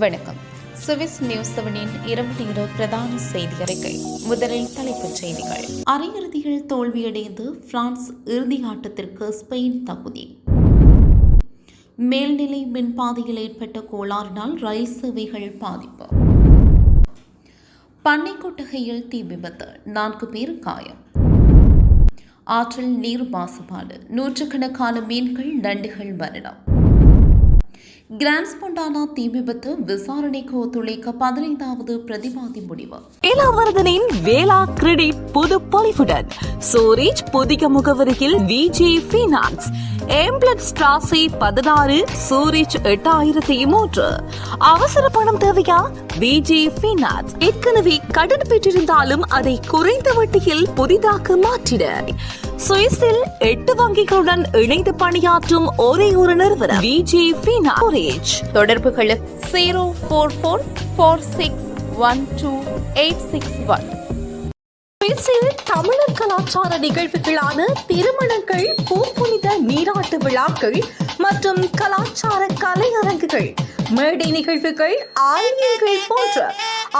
வணக்கம். Swiss news 7 இரவு நேர பிரதான செய்தி அறிக்கை. முதலில் தலைப்புச் செய்திகள். அரையிறுதியில் தோல்வியடைந்து பிரான்ஸ் இறுதி ஆட்டத்திற்கு ஸ்பெயின் தகுதி. மேல்நிலை மின்பாதையில் ஏற்பட்ட கோளாறினால் ரயில் சேவைகள் பாதிப்பு. பண்ணை கொட்டகையில் தீ விபத்து, 4 பேர் காயம். ஆற்றில் நீர் மாசுபாடு, நூற்றுக்கணக்கான மீன்கள் நண்டுகள் மரணம். கிராண்ட் ஸ்பாண்டானா தீ விபத்து விசாரணைக்கு ஒத்துழைக்க 15வது பிரதிவாதி முடிவு. இளவரதனின் வேளா கிரெடிட் புது பொலிவுடன் சூரிச் புதிய முகவரியில் விஜி ஃபைனான்ஸ், ஏம்ப்ளட் ஸ்ட்ராசே 16, சூரிச் 8003. அவசர பணம் தேவையா? விஜி ஃபைனான்ஸ். ஏற்கனவே கடன் பெற்றிருந்தாலும் அதை குறைந்த வட்டியில் புதிதாக மாற்றிட சுவிஸில் 8 வங்கிகளுடன் இணைந்து பணியாற்றும் ஒரே ஒரு நிறுவனம் விஜி ஃபைனான்ஸ். தொடர்புகளுக்கு 0444612861. சுவிஸில் தமிழர் கலாச்சார நிகழ்வுகளான திருமணங்கள், பூப்புனித நீராட்டு விழாக்கள் மற்றும் கலாச்சார கலையரங்குகள், மேடை நிகழ்வுகள், ஆலயங்கள் போன்ற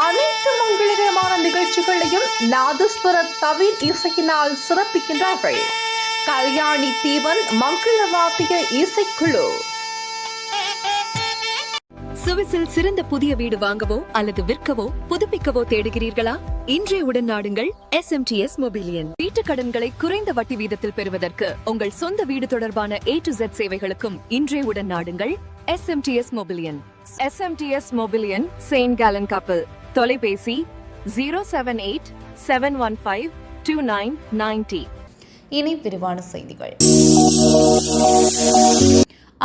அனைத்து மங்களகரமான நிகழ்ச்சிகளையும் நாதஸ்வர தவிர் இசையினால் சிறப்பிக்கின்றார்கள் கல்யாணி தீவன் மங்களவாத்திய இசைக்குழு. சுவிஸில் சிறந்த புதிய வீடு வாங்கவோ அல்லது விற்கவோ புதுப்பிக்கவோ தேடுகிறீர்களா? இன்றைய உடன் நாடுங்கள் SMTS மொபிலியன். வீட்டு கடன்களை குறைந்த வட்டி வீதத்தில் பெறுவதற்கு உங்கள் சொந்த வீடு தொடர்பான A to Z சேவைகளுக்கும் இன்றைய உடன் நாடுங்கள் SMTS மொபிலியன். SMTS மொபிலியன், செயின்ட் கேலன் கப்பல். தொலைபேசி 078-715-2990. இனி விரிவான செய்திகள்.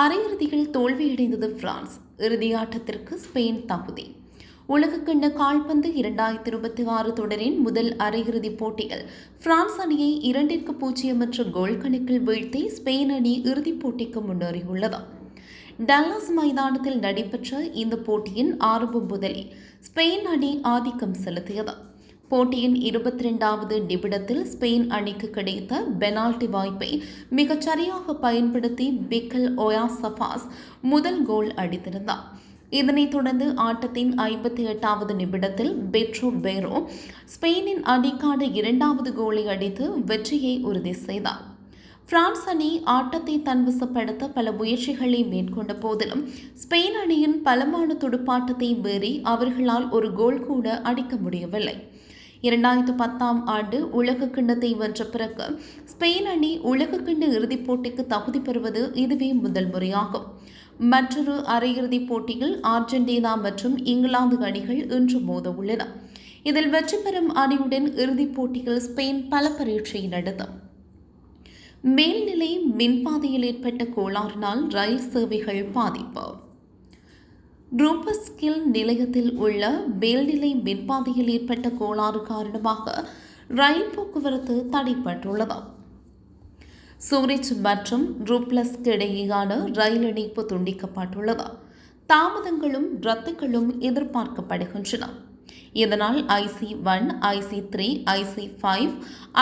அரையிறுதியில் தோல்வியடைந்தது பிரான்ஸ், இறுதி ஆட்டத்திற்கு ஸ்பெயின் தகுதி. உலகக்கிண்ண கால்பந்து 2026 தொடரின் முதல் அரையிறுதிப் போட்டியில் பிரான்ஸ் அணியை 2-0 என்ற கோல் கணக்கில் வீழ்த்தி ஸ்பெயின் அணி இறுதிப் போட்டிக்கு முன்னேறியுள்ளது. டல்லாஸ் மைதானத்தில் நடைபெற்ற இந்த போட்டியின் ஆரம்பம் முதலே ஸ்பெயின் அணி ஆதிக்கம் செலுத்தியது. போட்டியின் 22வது நிமிடத்தில் ஸ்பெயின் அணிக்கு கிடைத்த பெனால்டி வாய்ப்பை மிகச் சரியாக பயன்படுத்தி பிக்கல் ஒயாசபாஸ் முதல் கோல் அடித்திருந்தார். இதனைத் தொடர்ந்து ஆட்டத்தின் 58வது நிமிடத்தில் பெட்ரோ பேரோ ஸ்பெயினின் அணிக்கான 2வது கோலை அடித்து வெற்றியை உறுதி செய்தார். பிரான்ஸ் அணி ஆட்டத்தை தன்வசப்படுத்த பல முயற்சிகளை மேற்கொண்ட போதிலும் ஸ்பெயின் அணியின் பலமான துடுப்பாட்டத்தை மீறி அவர்களால் ஒரு கோல் கூட அடிக்க முடியவில்லை. 2010ஆம் ஆண்டு உலக கிண்ணத்தை வென்ற பிறகு ஸ்பெயின் அணி உலக கிண்ண இறுதிப் போட்டிக்கு தகுதி பெறுவது இதுவே முதல் முறையாகும். மற்றொரு அரையிறுதிப் போட்டியில் அர்ஜென்டினா மற்றும் இங்கிலாந்து அணிகள் இன்று மோத உள்ளன. இதில் வெற்றி பெறும் அணியுடன் இறுதிப் போட்டியில் ஸ்பெயின் பல பரீட்சை நடத்தும். மேல்நிலை மின்பாதையில் ஏற்பட்ட கோளாறினால் ரயில் சேவைகள் பாதிப்பு. ரூபஸ்கில் நிலையத்தில் உள்ள மேல்நிலை மின்பாதையில் ஏற்பட்ட கோளாறு காரணமாக ரயில் போக்குவரத்து தடைப்பட்டுள்ளது. சூரிச் மற்றும் ரூப்ளஸ்க்கு இடையேயான ரயில் இணைப்பு துண்டிக்கப்பட்டுள்ளது. தாமதங்களும் ரத்துகளும் எதிர்பார்க்கப்படுகின்றன. இதனால் IC1, IC3, IC5,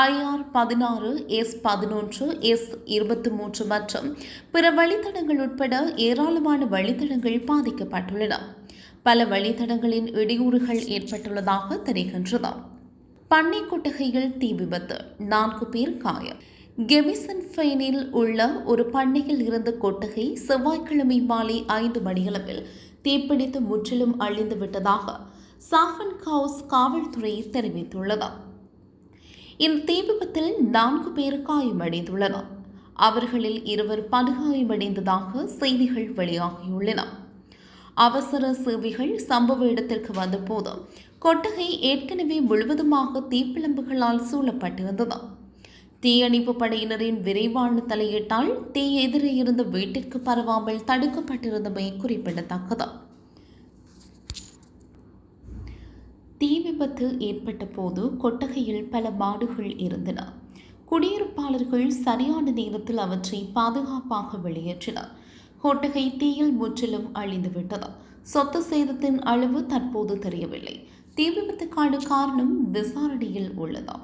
IR16, S11, S23 மற்றும் பிற வழித்தடங்கள் உட்பட ஏராளமான வழித்தடங்கள் பாதிக்கப்பட்டுள்ளன. பல வழித்தடங்களின் இடையூறுகள் ஏற்பட்டுள்ளதாக தெரிகின்றன. பண்ணை கொட்டகையில் தீ விபத்து, 4 பேர் காயம். கெமிசன்ஃபெயினில் உள்ள ஒரு பண்ணையில் இருந்த கொட்டகை செவ்வாய்க்கிழமை மாலை 5 மணியளவில் தீப்பிடித்து முற்றிலும் அழிந்து விட்டதாக சாஃபன் ஹவுஸ் காவல்துறை தெரிவித்துள்ளது. இந்த தீ விபத்தில் 4 பேர் காயமடைந்துள்ளனர். அவர்களில் 2 படுகாயமடைந்ததாக செய்திகள் வெளியாகியுள்ளன. அவசர சேவைகள் சம்பவ இடத்திற்கு வந்தபோது கொட்டகை ஏற்கனவே முழுவதுமாக தீப்பிழம்புகளால் சூழப்பட்டிருந்தது. தீயணைப்பு படையினரின் விரைவான தலையீட்டால் தீ எதிரே இருந்த வீட்டிற்கு பரவாமல் தடுக்கப்பட்டிருந்தமை குறிப்பிடத்தக்கது. தீ விபத்து ஏற்பட்ட போது கொட்டகையில் பல மாடுகள் இருந்தன. குடியிருப்பாளர்கள் சரியான நேரத்தில் அவற்றை பாதுகாப்பாக வெளியேற்றினர். கொட்டகை தீயில் முற்றிலும் அழிந்துவிட்டது. சொத்து சேதத்தின் அளவு தற்போது தெரியவில்லை. தீ விபத்துக்கான காரணம் விசாரணையில் உள்ளது.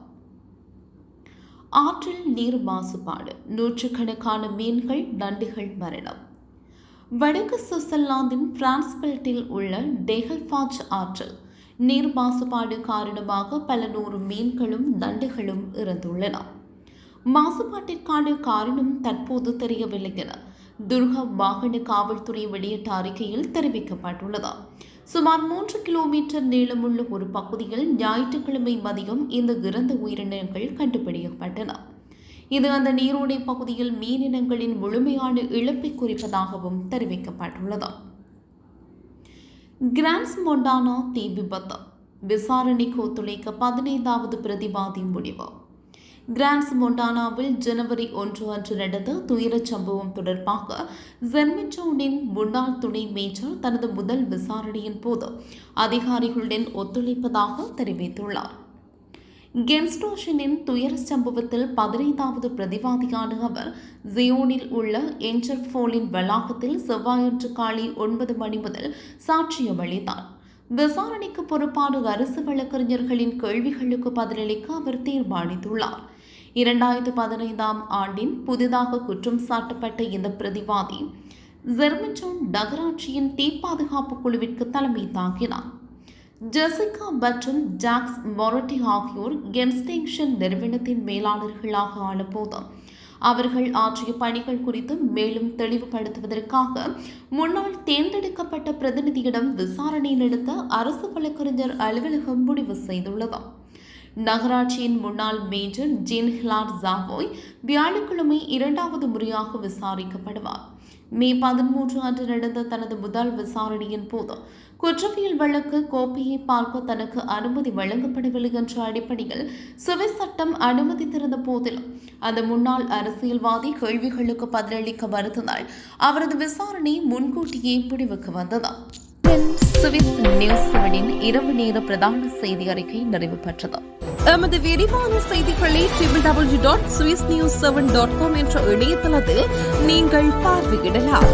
ஆற்றில் நீர் மாசுபாடு, நூற்றுக்கணக்கான மீன்கள் நண்டுகள் மரணம். வடக்கு சுவிட்சர்லாந்தின் பிரான்ஸ்பெல்ட்டில் உள்ள டெஹல்ஃபாச் ஆற்றில் நீர் மாசுபாடு காரணமாக பல நூறு மீன்களும் நண்டுகளும் இறந்துள்ளன. மாசுபாட்டிற்கான காரணம் தற்போது தெரியவில்லை என துர்கா வாகன காவல்துறை வெளியிட்ட அறிக்கையில் தெரிவிக்கப்பட்டுள்ளது. சுமார் 3 கிலோமீட்டர் நீளமுள்ள ஒரு பகுதியில் ஞாயிற்றுக்கிழமை மதியம் இந்த இறந்த உயிரினங்கள் கண்டுபிடிக்கப்பட்டன. இது அந்த நீரோடை பகுதியில் மீனினங்களின் முழுமையான இழப்பை குறிப்பதாகவும் தெரிவிக்கப்பட்டுள்ளது. கிரான்ஸ் மொண்டானா தீ விபத்து விசாரணைக்கு ஒத்துழைக்க 15வது பிரதிவாதி முடிவு. கிரான்ஸ் மொண்டானாவில் ஜனவரி 1 அன்று நடந்த துயரச் சம்பவம் தொடர்பாக ஜெர்மின்டவுனின் முன்னாள் துணை மேஜர் தனது முதல் விசாரணையின் போது அதிகாரிகளுடன் ஒத்துழைப்பதாக தெரிவித்துள்ளார். கென்ஸ்டோஷனின் துயர சம்பவத்தில் 15வது பிரதிவாதியான அவர் ஜியோனில் உள்ள என்ஜர்ஃபோலின் வளாகத்தில் செவ்வாயன்று காலை 9 மணி முதல் சாட்சியம் அளித்தார். விசாரணைக்கு பொறுப்பான அரசு வழக்கறிஞர்களின் கேள்விகளுக்கு பதிலளிக்க அவர் தீர்மானித்துள்ளார். 2015ஆம் ஆண்டின் புதிதாக குற்றம் சாட்டப்பட்ட இந்த பிரதிவாதி ஜெர்மின்டவுன் நகராட்சியின் தீ பாதுகாப்பு குழுவிற்கு தலைமை தாங்கினார். ஜெசிகா மற்றும் ஜாக்ஸ் மொரட்டி ஆகியோர் கென்ஸ்டேஷன் நிறுவனத்தின் மேலாளர்களாக ஆனபோது அவர்கள் ஆற்றிய பணிகள் குறித்து மேலும் தெளிவுபடுத்துவதற்காக முன்னாள் தேர்ந்தெடுக்கப்பட்ட பிரதிநிதியிடம் விசாரணை நடத்த அரசு வழக்கறிஞர் அலுவலகம் முடிவு செய்துள்ளது. நகராட்சியின் முன்னாள் மேஜர் ஜீன் ஹிலார் ஜாவோய் வியாழக்கிழமை 2வது முறையாக விசாரிக்கப்படுவார். மே 13 அன்று நடந்த தனது முதல் விசாரணையின் போது குற்றவியல் வழக்கு கோப்பையை பார்க்க தனக்கு அனுமதி வழங்கப்படவில்லை என்ற அடிப்படையில் சுவிஸ் சட்டம் அனுமதித்திருந்த போதிலும் அந்த முன்னாள் அரசியல்வாதி கேள்விகளுக்கு பதிலளிக்க மறுத்ததால் அவரது விசாரணை முன்கூட்டியே முடிவுக்கு வந்தது. சுவிஸ் நியூஸ் 7 இரவு நேர பிரதான செய்தி அறிக்கை நிறைவு பெற்றது. எமது விரிவான செய்திகளை www.swissnews7.com என்ற இணையதளத்தில் நீங்கள் பார்வையிடலாம்.